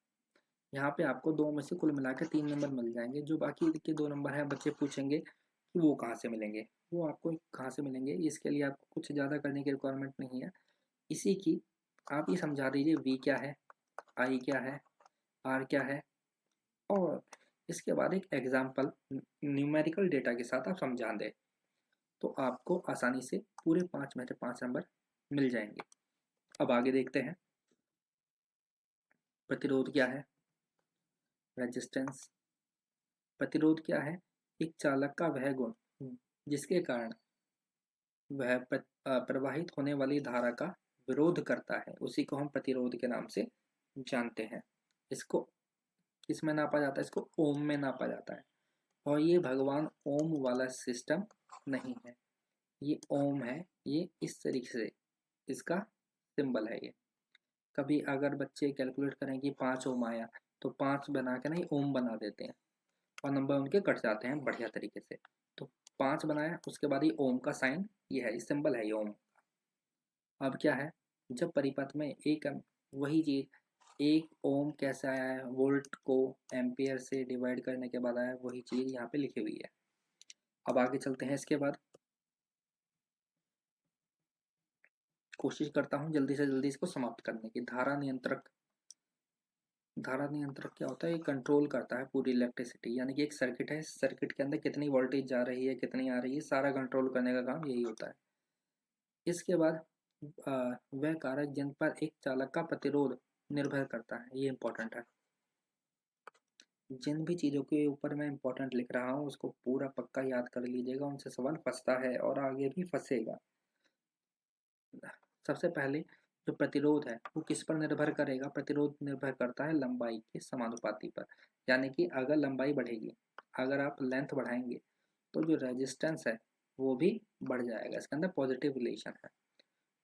यहाँ पे आपको 2 में से कुल मिला के 3 नंबर मिल जाएंगे। जो बाकी के 2 नंबर हैं, बच्चे पूछेंगे कि वो कहाँ से मिलेंगे, वो आपको कहाँ से मिलेंगे। इसके लिए आपको कुछ ज़्यादा करने की रिक्वायरमेंट नहीं है। इसी की आप ये समझा दीजिए, V क्या है, I क्या है, R क्या है, और इसके बाद एक एग्जाम्पल न्यूमेरिकल डेटा के साथ आप समझा दें, तो आपको आसानी से पूरे 5 में से 5 नंबर मिल जाएंगे। अब आगे देखते हैं। प्रतिरोध क्या है, रेजिस्टेंस। प्रतिरोध क्या है, एक चालक का वह गुण जिसके कारण वह प्रवाहित होने वाली धारा का विरोध करता है, उसी को हम प्रतिरोध के नाम से जानते हैं। इसको किस में नापा जाता है, इसको ओम में नापा जाता है। और ये भगवान ओम वाला सिस्टम नहीं है, ये ओम है, ये इस तरीके से इसका सिंबल है ये। कभी अगर बच्चे कैलकुलेट करें कि 5 ओम आया, तो 5 बना के नहीं ओम बना देते हैं, और नंबर उनके कट जाते हैं बढ़िया तरीके से। तो 5 बनाया, उसके बाद ये ओम का साइन ये है, इस सिंबल है ये ओम। अब क्या है, जब परिपथ में एक वही चीज, एक ओम कैसे आया है, वोल्ट को एम्पियर से डिवाइड करने के बाद आया, वही चीज यहाँ पे लिखी हुई है। अब आगे चलते हैं। इसके बाद कोशिश करता हूँ जल्दी से जल्दी इसको समाप्त करने की। धारा नियंत्रक। धारा नियंत्रक क्या होता है, ये कंट्रोल करता है पूरी इलेक्ट्रिसिटी, यानी कि एक सर्किट है, सर्किट के अंदर कितनी वोल्टेज जा रही है, कितनी आ रही है, सारा कंट्रोल करने का काम यही होता है। इसके बाद वह कारक जिन पर एक चालक का प्रतिरोध निर्भर करता है, ये इंपॉर्टेंट है। जिन भी चीज़ों के ऊपर मैं इंपॉर्टेंट लिख रहा हूँ उसको पूरा पक्का याद कर लीजिएगा, उनसे सवाल फंसता है और आगे भी फंसेगा। सबसे पहले जो प्रतिरोध है वो किस पर निर्भर करेगा, प्रतिरोध निर्भर करता है लंबाई के समानुपाती पर। यानी कि अगर लंबाई बढ़ेगी, अगर आप लेंथ बढ़ाएंगे, तो जो रेजिस्टेंस है वो भी बढ़ जाएगा, इसके अंदर पॉजिटिव रिलेशन है।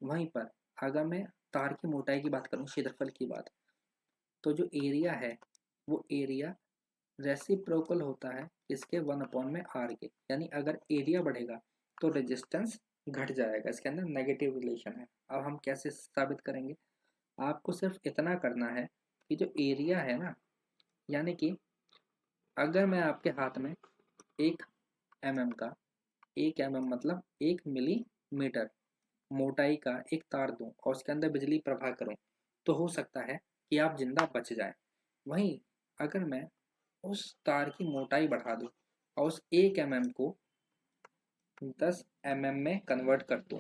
वहीं पर अगर मैं तार की मोटाई की बात करूँ, क्षेत्रफल की बात, तो जो एरिया है वो एरिया रेसिप्रोकल होता है इसके 1/r के। यानी अगर एरिया बढ़ेगा तो रेजिस्टेंस घट जाएगा, इसके अंदर नेगेटिव रिलेशन है। अब हम कैसे साबित करेंगे, आपको सिर्फ इतना करना है कि जो एरिया है ना, यानी कि अगर मैं आपके हाथ में 1 mm का, 1 mm मतलब 1 मिलीमीटर मोटाई का एक तार दूं और उसके अंदर बिजली प्रवाह करूं, तो हो सकता है कि आप जिंदा बच जाएं। वहीं अगर मैं उस तार की मोटाई बढ़ा दूं और उस 1 mm को 10 mm में कन्वर्ट कर दूं,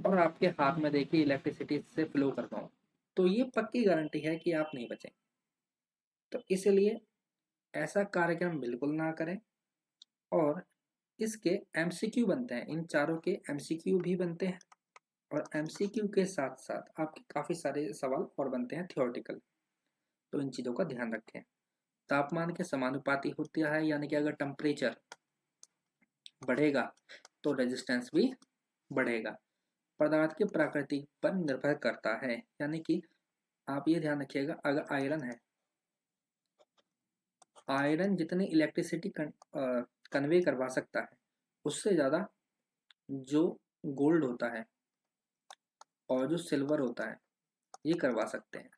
और आपके हाथ में देखिए इलेक्ट्रिसिटी से फ्लो कर पाऊं, तो ये पक्की गारंटी है कि आप नहीं बचें। तो इसलिए ऐसा कार्यक्रम बिल्कुल ना करें। और इसके एमसीक्यू बनते हैं, इन चारों के एमसीक्यू भी बनते हैं, और एमसीक्यू के साथ साथ आपके काफ़ी सारे सवाल और बनते हैं थ्योरेटिकल। तो इन चीज़ों का ध्यान रखें। तापमान के समानुपाती होता है, यानी कि अगर टेम्परेचर बढ़ेगा तो रेजिस्टेंस भी बढ़ेगा। पदार्थ की प्रकृति पर निर्भर करता है, यानी कि आप ये ध्यान रखिएगा, अगर आयरन है, आयरन जितनी इलेक्ट्रिसिटी कन्वे करवा सकता है, उससे ज़्यादा जो गोल्ड होता है और जो सिल्वर होता है ये करवा सकते हैं।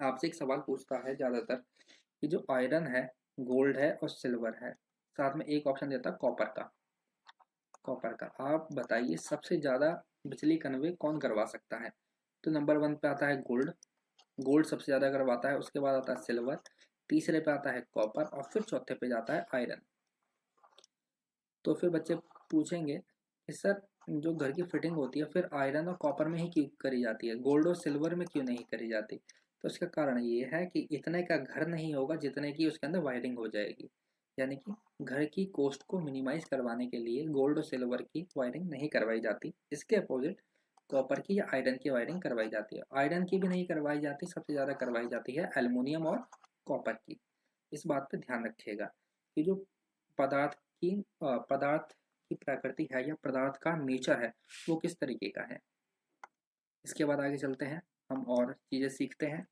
आपसे एक सवाल पूछता है ज़्यादातर कि जो आयरन है, गोल्ड है और सिल्वर है, साथ में एक ऑप्शन देता है कॉपर का। कॉपर का आप बताइए सबसे ज़्यादा बिजली कन्वे कौन करवा सकता है? तो नंबर वन पे आता है गोल्ड। गोल्ड सबसे ज़्यादा करवाता है, उसके बाद आता है सिल्वर, तीसरे पे आता है कॉपर और फिर चौथे पे जाता है आयरन। तो फिर बच्चे पूछेंगे कि सर जो घर की फिटिंग होती है फिर आयरन और कॉपर में ही क्यों करी जाती है, गोल्ड और सिल्वर में क्यों नहीं करी जाती? तो इसका कारण ये है कि इतने का घर नहीं होगा जितने की उसके अंदर वायरिंग हो जाएगी। यानी कि घर की कॉस्ट को मिनिमाइज करवाने के लिए गोल्ड और सिल्वर की वायरिंग नहीं करवाई जाती, इसके अपोजिट कॉपर की या आयरन की वायरिंग करवाई जाती है। आयरन की भी नहीं करवाई जाती, सबसे ज़्यादा करवाई जाती है एल्युमिनियम और कॉपर की। इस बात पे ध्यान रखिएगा कि जो पदार्थ पदार्थ की प्रकृति है या पदार्थ का नेचर है वो किस तरीके का है। इसके बाद आगे चलते हैं, हम और चीज़ें सीखते हैं।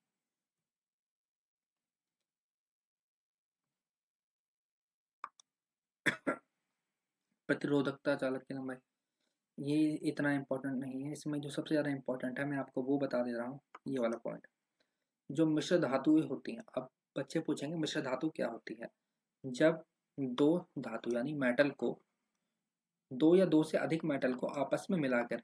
प्रतिरोधकता चालक की लंबाई, ये इतना इम्पोर्टेंट नहीं है, इसमें जो सबसे ज़्यादा इम्पोर्टेंट है मैं आपको वो बता दे रहा हूँ, ये वाला पॉइंट। जो मिश्र धातुएं होती हैं, अब बच्चे पूछेंगे मिश्र धातु क्या होती है? जब दो धातु यानी मेटल को, दो या दो से अधिक मेटल को आपस में मिलाकर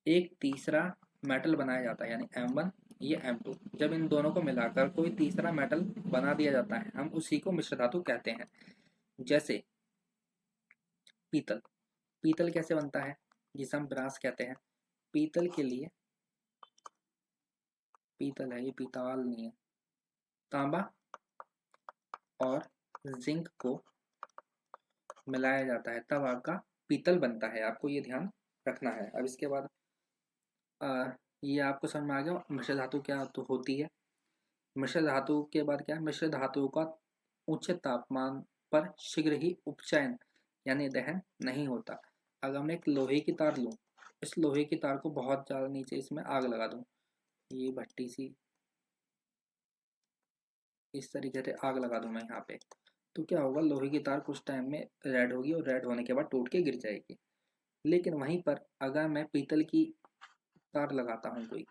एक तीसरा मेटल बनाया जाता है, यानी M1 ये M2, जब इन दोनों को मिलाकर कोई तीसरा मेटल बना दिया जाता है हम उसी को मिश्र धातु कहते हैं। जैसे पीतल, पीतल कैसे बनता है, जिसे हम ब्रास कहते हैं। पीतल के लिए, पीतल है ये, पीताल नहीं है, तांबा और जिंक को मिलाया जाता है तब आपका पीतल बनता है, आपको ये ध्यान रखना है। अब इसके बाद ये आपको समझ में आ गया मिश्र धातु क्या तो होती है। मिश्र धातु के बाद क्या है, मिश्र धातु का उच्च तापमान पर शीघ्र ही उपचयन यानी दहन नहीं होता। अगर मैं एक लोहे की तार लूँ, इस लोहे की तार को बहुत ज़्यादा नीचे इसमें आग लगा दूँ, ये भट्टी सी इस तरीके से आग लगा दूँ मैं यहाँ पे, तो क्या होगा, लोहे की तार कुछ टाइम में रेड होगी और रेड होने के बाद टूट के गिर जाएगी। लेकिन वहीं पर अगर मैं पीतल की तार लगाता हूँ कोई,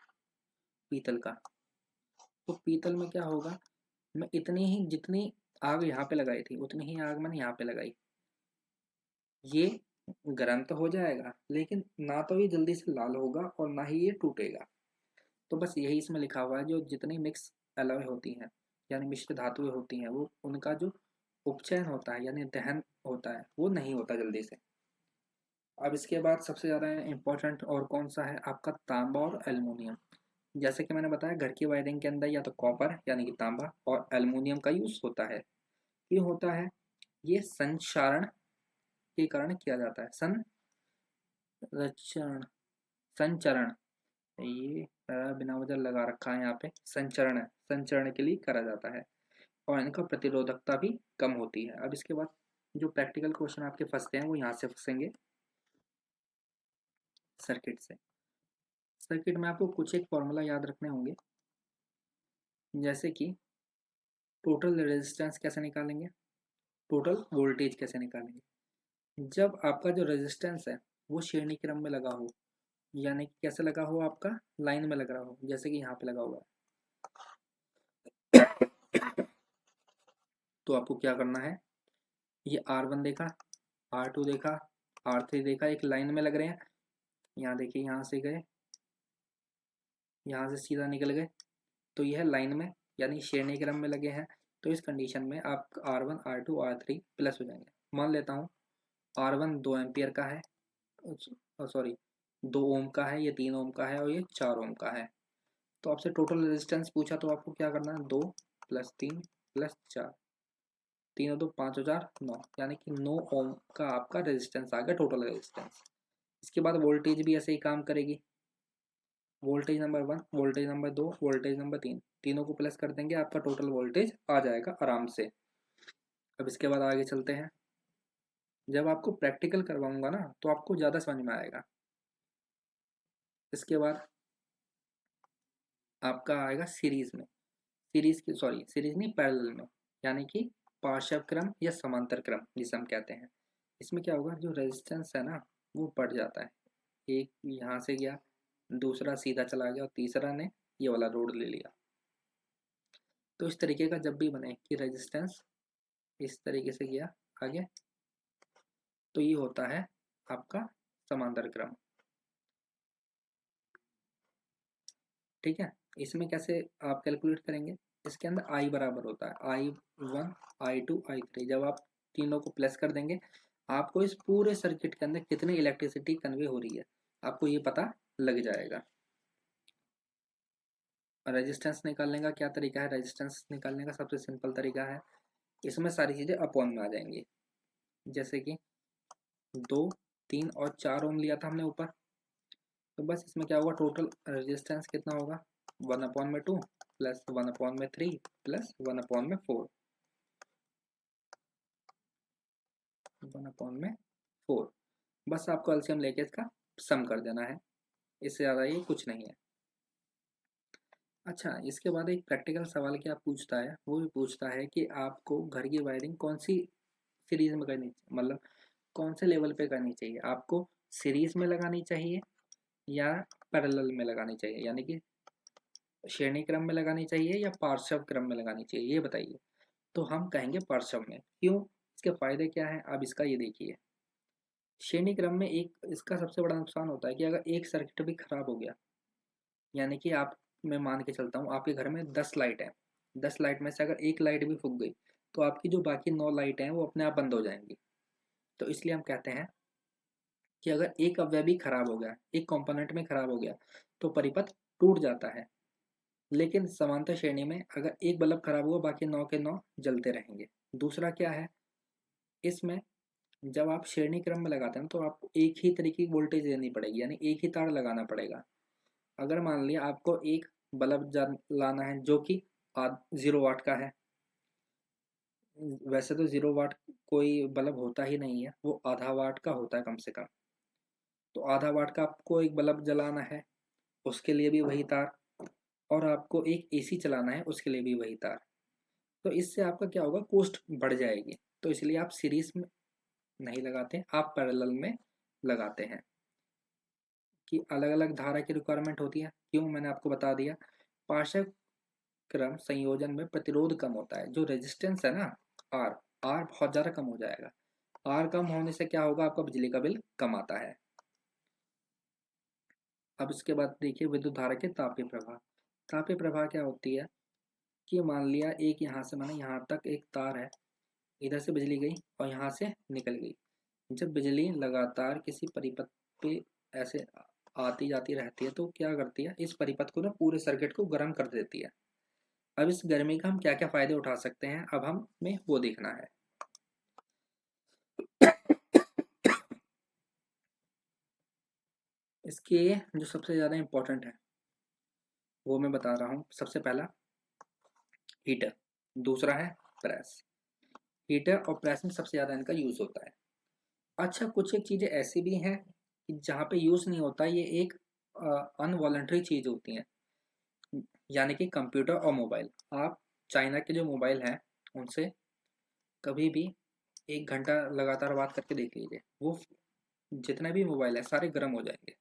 पीतल का, तो पीतल में क्या होगा, मैं इतनी ही जितनी आग यहाँ पे लगाई थी उतनी ही आग मैंने यहाँ पे लगाई, ये गर्म तो हो जाएगा लेकिन ना तो ये जल्दी से लाल होगा और ना ही ये टूटेगा। तो बस यही इसमें लिखा हुआ है, जो जितनी मिक्स अलॉय होती हैं यानी मिश्र धातुएं होती हैं वो उनका जो उपचयन होता है यानी दहन होता है वो नहीं होता जल्दी से। अब इसके बाद सबसे ज़्यादा इम्पोर्टेंट और कौन सा है आपका, तांबा और एल्युमिनियम। जैसे कि मैंने बताया घर की वायरिंग के अंदर या तो कॉपर यानी कि तांबा और एल्युमिनियम का यूज़ होता है। क्यों होता है, ये संचारण के कारण किया जाता है, संरक्षण, संचरण, ये बिना वजह लगा रखा है यहाँ पे, संचरण है, संचरण के लिए करा जाता है और इनका प्रतिरोधकता भी कम होती है। अब इसके बाद जो प्रैक्टिकल क्वेश्चन आपके फंसते हैं वो यहाँ से फंसेंगे सर्किट से। सर्किट में आपको कुछ एक फॉर्मूला याद रखने होंगे, जैसे कि टोटल रेजिस्टेंस कैसे निकालेंगे, टोटल वोल्टेज कैसे निकालेंगे। जब आपका जो रेजिस्टेंस है वो श्रेणी क्रम में लगा हो, यानी कि कैसे लगा हो, आपका लाइन में लग रहा हो, जैसे कि यहाँ पे लगा हुआ है। तो आपको क्या करना है, ये R1 देखा, R2 देखा, R3 देखा, एक लाइन में लग रहे हैं। यहाँ देखिए, यहाँ से गए, यहाँ से सीधा निकल गए, तो यह लाइन में यानी श्रेणी क्रम में लगे हैं। तो इस कंडीशन में आप R1 R2 R3 प्लस हो जाएंगे। मान लेता हूँ R1 2 एम्पियर का है, सॉरी 2 ओम का है, ये 3 ओम का है और ये 4 ओम का है। तो आपसे टोटल रेजिस्टेंस पूछा तो आपको क्या करना है, 2 + 3 + 4, 3 और 2 5 और 4 9, यानी कि 9 ओम का आपका रेजिस्टेंस आ गया टोटल रेजिस्टेंस। इसके बाद वोल्टेज भी ऐसे ही काम करेगी, voltage number 1, voltage number 2, voltage number 3, तीनों को प्लस कर देंगे, आपका टोटल वोल्टेज आ जाएगा आराम से। अब इसके बाद आगे चलते हैं, जब आपको प्रैक्टिकल करवाऊंगा ना तो आपको ज़्यादा समझ में आएगा। इसके बाद आपका आएगा सीरीज में, सीरीज की सॉरी सीरीज नहीं पैरेलल में, यानी कि पार्श्व क्रम या समांतर क्रम जिसे हम कहते हैं। इसमें क्या होगा, जो रेजिस्टेंस है ना वो बढ़ जाता है, एक यहाँ से गया, दूसरा सीधा चला गया और तीसरा ने ये वाला रोड ले लिया, तो इस तरीके का जब भी बने कि रेजिस्टेंस इस तरीके से गया आगे, तो ये होता है आपका समांतर क्रम। ठीक है, इसमें कैसे आप कैलकुलेट करेंगे, इसके अंदर आई बराबर होता है I1 I2 I3। जब आप तीनों को प्लस कर देंगे, आपको इस पूरे सर्किट के अंदर कितनी इलेक्ट्रिसिटी कन्वे हो रही है आपको ये पता लग जाएगा। रेजिस्टेंस निकालने का क्या तरीका है, रेजिस्टेंस निकालने का सबसे सिंपल तरीका है, इसमें सारी चीज़ें अपॉन में आ जाएंगी। जैसे कि 2, 3 और 4 ओम लिया था हमने ऊपर, तो बस इसमें क्या होगा, टोटल रेजिस्टेंस कितना होगा, 1/2 प्लस 1/3 प्लस 1/4, 1/4। बस आपको एलसीएम लेके इसका सम कर देना है, इससे ज़्यादा ये कुछ नहीं है। अच्छा, इसके बाद एक प्रैक्टिकल सवाल क्या पूछता है, वो भी पूछता है कि आपको घर की वायरिंग कौन सी सीरीज में करनी चाहिए, मतलब कौन से लेवल पे करनी चाहिए, आपको सीरीज में लगानी चाहिए या पैरेलल में लगानी चाहिए, यानी कि श्रेणी क्रम में लगानी चाहिए या पार्श्व क्रम में लगानी चाहिए, ये बताइए। तो हम कहेंगे पार्श्व में। क्यों, इसके फायदे क्या है, अब इसका ये देखिए। श्रेणी क्रम में एक इसका सबसे बड़ा नुकसान होता है कि अगर एक सर्किट भी खराब हो गया, यानी कि आप, मैं मान के चलता हूँ आपके घर में 10 लाइट है, 10 लाइट में से अगर एक लाइट भी फूक गई, तो आपकी जो बाकी 9 लाइट हैं वो अपने आप बंद हो जाएंगी। तो इसलिए हम कहते हैं कि अगर एक अवयव भी खराब हो गया, एक कंपोनेंट में खराब हो गया, तो परिपथ टूट जाता है। लेकिन समांतर श्रेणी में अगर एक बल्ब खराब हुआ, बाकी 9 के 9 जलते रहेंगे। दूसरा क्या है, इसमें जब आप श्रेणी क्रम में लगाते हैं तो आपको एक ही तरीके की वोल्टेज देनी पड़ेगी, यानी एक ही तार लगाना पड़ेगा। अगर मान लिया आपको एक बल्ब लाना है जो कि 0 वाट का है, वैसे तो 0 वाट कोई बल्ब होता ही नहीं है, वो आधा वाट का होता है कम से कम। तो आधा वाट का आपको एक बल्ब जलाना है, उसके लिए भी वही तार, और आपको एक एसी चलाना है, उसके लिए भी वही तार। तो इससे आपका क्या होगा, कॉस्ट बढ़ जाएगी। तो इसलिए आप सीरीज में नहीं लगाते, आप पैरेलल में लगाते हैं। कि अलग अलग धारा की रिक्वायरमेंट होती है, क्यों, मैंने आपको बता दिया। पार्श्व क्रम संयोजन में प्रतिरोध कम होता है, जो रेजिस्टेंस है ना, आर आर बहुत ज़्यादा कम हो जाएगा। आर कम होने से क्या होगा, आपका बिजली का बिल कम आता है। अब इसके बाद देखिए विद्युत धारा के तापीय प्रवाह। तापीय प्रवाह क्या होती है कि मान लिया एक यहाँ से, माने यहाँ तक एक तार है, इधर से बिजली गई और यहाँ से निकल गई। जब बिजली लगातार किसी परिपथ पे ऐसे आती जाती रहती है, तो क्या करती है, इस परिपथ को ना पूरे सर्किट को गर्म कर देती है। अब इस गर्मी का हम क्या क्या फायदे उठा सकते हैं, अब हमें वो देखना है। इसके जो सबसे ज़्यादा इम्पोर्टेंट है वो मैं बता रहा हूँ। सबसे पहला हीटर, दूसरा है प्रेस। हीटर और प्रेस में सबसे ज़्यादा इनका यूज़ होता है। अच्छा, कुछ एक चीज़ें ऐसी भी हैं कि जहाँ पे यूज़ नहीं होता, ये एक अनवॉलंटरी चीज़ होती हैं, यानी कि कंप्यूटर और मोबाइल। आप चाइना के जो मोबाइल हैं उनसे कभी भी 1 घंटा लगातार बात करके देख लीजिए, वो जितने भी मोबाइल है सारे गर्म हो जाएंगे।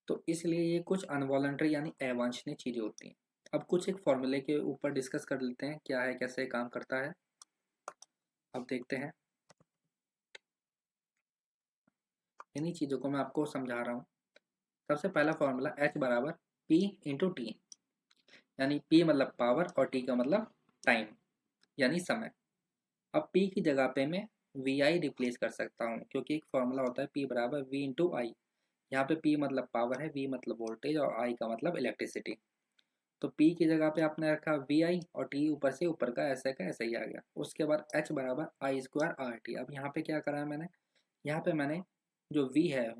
तो इसलिए ये कुछ अनवॉलंटरी यानी अवांछनीय चीज़ें होती हैं। अब कुछ एक फॉर्मूले के ऊपर डिस्कस कर लेते हैं, क्या है, कैसे काम करता है, अब देखते हैं। इन्हीं चीज़ों को मैं आपको समझा रहा हूँ। सबसे पहला फॉर्मूला H बराबर P इंटू टी, यानी P मतलब पावर और T का मतलब टाइम यानी समय। अब P की जगह पे मैं VI रिप्लेस कर सकता हूँ, क्योंकि एक फॉर्मूला होता है P बराबर V इंटू आई। यहाँ पे P मतलब पावर है, V मतलब वोल्टेज और I का मतलब इलेक्ट्रिसिटी। तो P की जगह पे आपने रखा VI और T ऊपर से ऊपर का ऐसे ही आ गया। उसके बाद H बराबर आई स्क्वायर आर टी। अब यहाँ पे क्या करा है मैंने, यहाँ पे मैंने जो V है,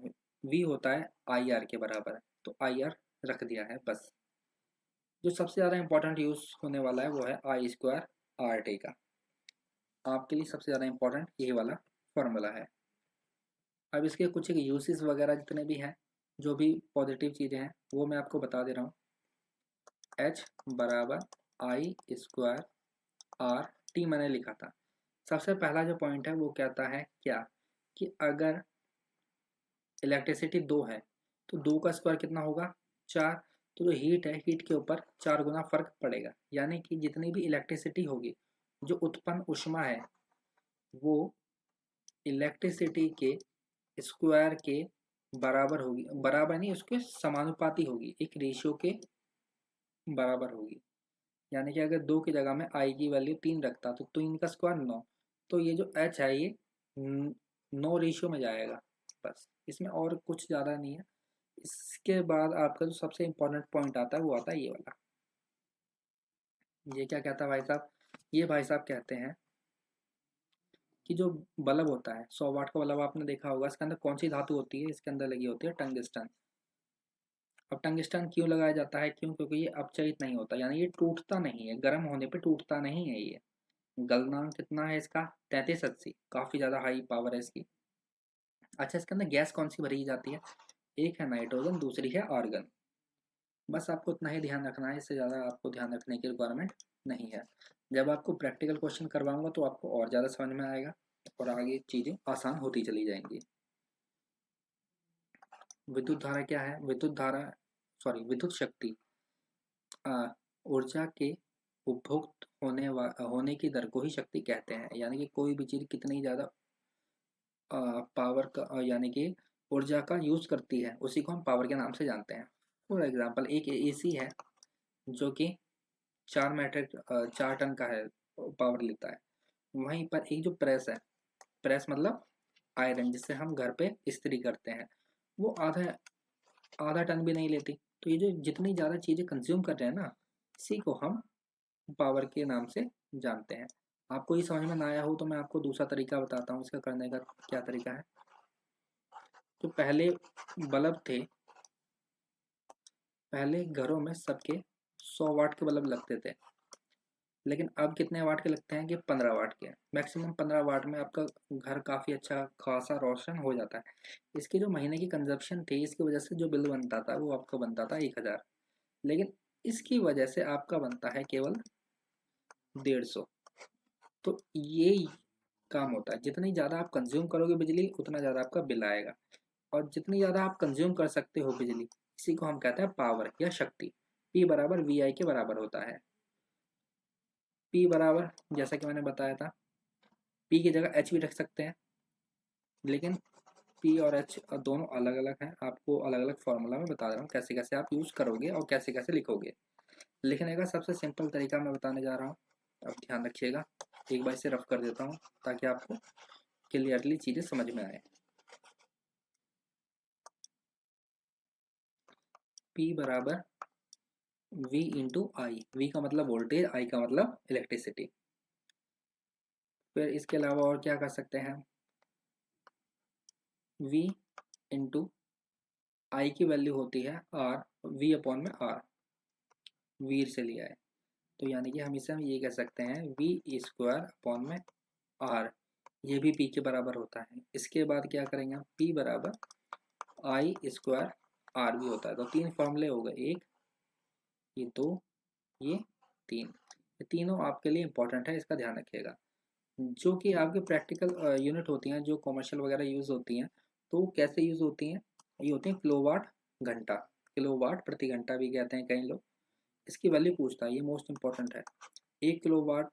V होता है IR के बराबर है, तो IR रख दिया है बस। जो सबसे ज़्यादा इंपॉर्टेंट यूज़ होने वाला है वो है आई स्क्वायर आर टी का। आपके लिए सबसे ज़्यादा इंपॉर्टेंट यही वाला फॉर्मूला है। अब इसके कुछ एक यूसेस वगैरह जितने भी हैं, जो भी पॉजिटिव चीज़ें हैं वो मैं आपको बता दे रहा हूँ। H बराबर आई स्क्वायर आर टी मैंने लिखा था। सबसे पहला जो पॉइंट है वो कहता है क्या, कि अगर इलेक्ट्रिसिटी 2 है तो 2 का स्क्वायर कितना होगा, 4। तो जो हीट है, हीट के ऊपर 4 गुना फर्क पड़ेगा, यानी कि जितनी भी इलेक्ट्रिसिटी होगी, जो उत्पन्न ऊष्मा है, वो इलेक्ट्रिसिटी के स्क्वायर के बराबर होगी, बराबर नहीं, उसके समानुपाती होगी, एक रेशियो के बराबर होगी। यानी कि अगर 2 की जगह में आई की वैल्यू 3 रखता तो 3 का स्क्वायर 9, तो ये जो एच है ये 9 रेशियो में जाएगा, बस इसमें और कुछ ज़्यादा नहीं है। इसके बाद आपका जो सबसे इम्पोर्टेंट पॉइंट आता है वो आता है ये वाला। ये क्या कहता है भाई साहब? ये भाई साहब कहते हैं कि जो बल्ब होता है, 100 वाट का बल्ब आपने देखा होगा, इसके अंदर कौन सी धातु होती है? इसके अंदर लगी होती है टंगस्टन। अब टंगस्टन क्यों लगाया जाता है? क्यों? क्योंकि ये अपचयित नहीं होता, यानी ये टूटता नहीं है, गर्म होने पे टूटता नहीं है ये। गलनांक कितना है इसका? 3380, काफी ज्यादा हाई पावर है इसकी। अच्छा, इसके अंदर गैस कौन सी भरी जाती है? एक है नाइट्रोजन, दूसरी है आर्गन। बस आपको इतना ही ध्यान रखना है, इससे ज़्यादा आपको ध्यान रखने की रिक्वायरमेंट नहीं है। जब आपको प्रैक्टिकल क्वेश्चन करवाऊंगा तो आपको और ज़्यादा समझ में आएगा और आगे चीज़ें आसान होती चली जाएंगी। विद्युत धारा क्या है? विद्युत धारा, सॉरी, विद्युत शक्ति ऊर्जा के उपभोग होने की दर को ही शक्ति कहते हैं। यानी कि कोई भी चीज़ कितनी ज़्यादा पावर का यानी कि ऊर्जा का यूज़ करती है, उसी को हम पावर के नाम से जानते हैं। फॉर एग्जांपल, एक एसी है जो कि 4 टन का है, पावर लेता है। वहीं पर एक जो प्रेस है, प्रेस मतलब आयरन, जिससे हम घर पे इस्त्री करते हैं, वो आधा आधा टन भी नहीं लेती। तो ये जो जितनी ज़्यादा चीज़ें कंज्यूम कर रहे हैं ना, इसी को हम पावर के नाम से जानते हैं। आपको ये समझ में ना आया हो तो मैं आपको दूसरा तरीका बताता हूँ इसका करने का। क्या तरीका है? तो पहले बल्ब थे, पहले घरों में सबके 100 वाट के बल्ब लगते थे, लेकिन अब कितने वाट के लगते हैं कि 15 वाट के। मैक्सिमम 15 वाट में आपका घर काफ़ी अच्छा खासा रोशन हो जाता है। इसकी जो महीने की कंजप्शन थी, इसकी वजह से जो बिल बनता था वो आपका बनता था 1000, लेकिन इसकी वजह से आपका बनता है केवल 150। तो ये काम होता है, जितनी ज़्यादा आप कंज्यूम करोगे बिजली, उतना ज़्यादा आपका बिल आएगा। और जितनी ज़्यादा आप कंज्यूम कर सकते हो बिजली, इसी को हम कहते हैं पावर या शक्ति। P बराबर VI के बराबर होता है। P बराबर, जैसा कि मैंने बताया था, P की जगह H भी रख सकते हैं, लेकिन P और H दोनों अलग अलग हैं। आपको अलग अलग फार्मूला में बता रहा हूँ कैसे कैसे आप यूज़ करोगे और कैसे कैसे लिखोगे। लिखने का सबसे सिंपल तरीका मैं बताने जा रहा हूँ, अब ध्यान रखिएगा। एक बार इसे रफ कर देता हूँ ताकि आपको क्लियरली चीज़ें समझ में आए। P बराबर V इंटू आई। V का मतलब वोल्टेज, I का मतलब इलेक्ट्रिसिटी। फिर इसके अलावा और क्या कर सकते हैं? V इंटू आई की वैल्यू होती है R, V अपॉन में R, वीर से लिया है। तो यानी कि हम इसे हम ये कह सकते हैं V स्क्वायर अपॉन में R, ये भी P के बराबर होता है। इसके बाद क्या करेंगे हम? P बराबर I स्क्वायर R भी होता है। तो 3 फॉर्मूले हो गए, एक, ये 2, ये 3। ये तीनों आपके लिए इंपॉर्टेंट है, इसका ध्यान रखिएगा। जो कि आपके प्रैक्टिकल यूनिट होती हैं, जो कॉमर्शियल वगैरह यूज़ होती हैं, तो वो कैसे यूज़ होती हैं? ये होती हैं किलोवाट घंटा, किलोवाट प्रति घंटा भी कहते हैं कई लोग। इसकी वैल्यू पूछता है, ये मोस्ट इंपॉर्टेंट है। 1 किलोवाट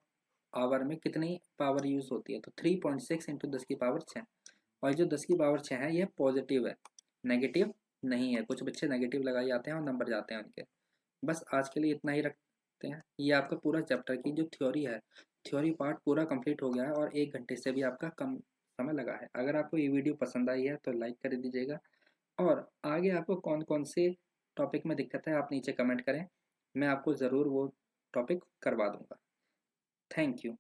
आवर में कितनी पावर यूज़ होती है? तो 3.6 इंटू 10 की पावर 6। और जो 10 की पावर 6 है ये पॉजिटिव है, नेगेटिव नहीं है। कुछ बच्चे नेगेटिव लगाए जाते हैं और नंबर जाते हैं उनके। बस आज के लिए इतना ही रखते हैं। ये आपका पूरा चैप्टर की जो थ्योरी है, थ्योरी पार्ट पूरा कंप्लीट हो गया है और 1 घंटे से भी आपका कम समय लगा है। अगर आपको ये वीडियो पसंद आई है तो लाइक कर दीजिएगा, और आगे आपको कौन कौन से टॉपिक में दिक्कत है आप नीचे कमेंट करें, मैं आपको ज़रूर वो टॉपिक करवा दूँगा। Thank you.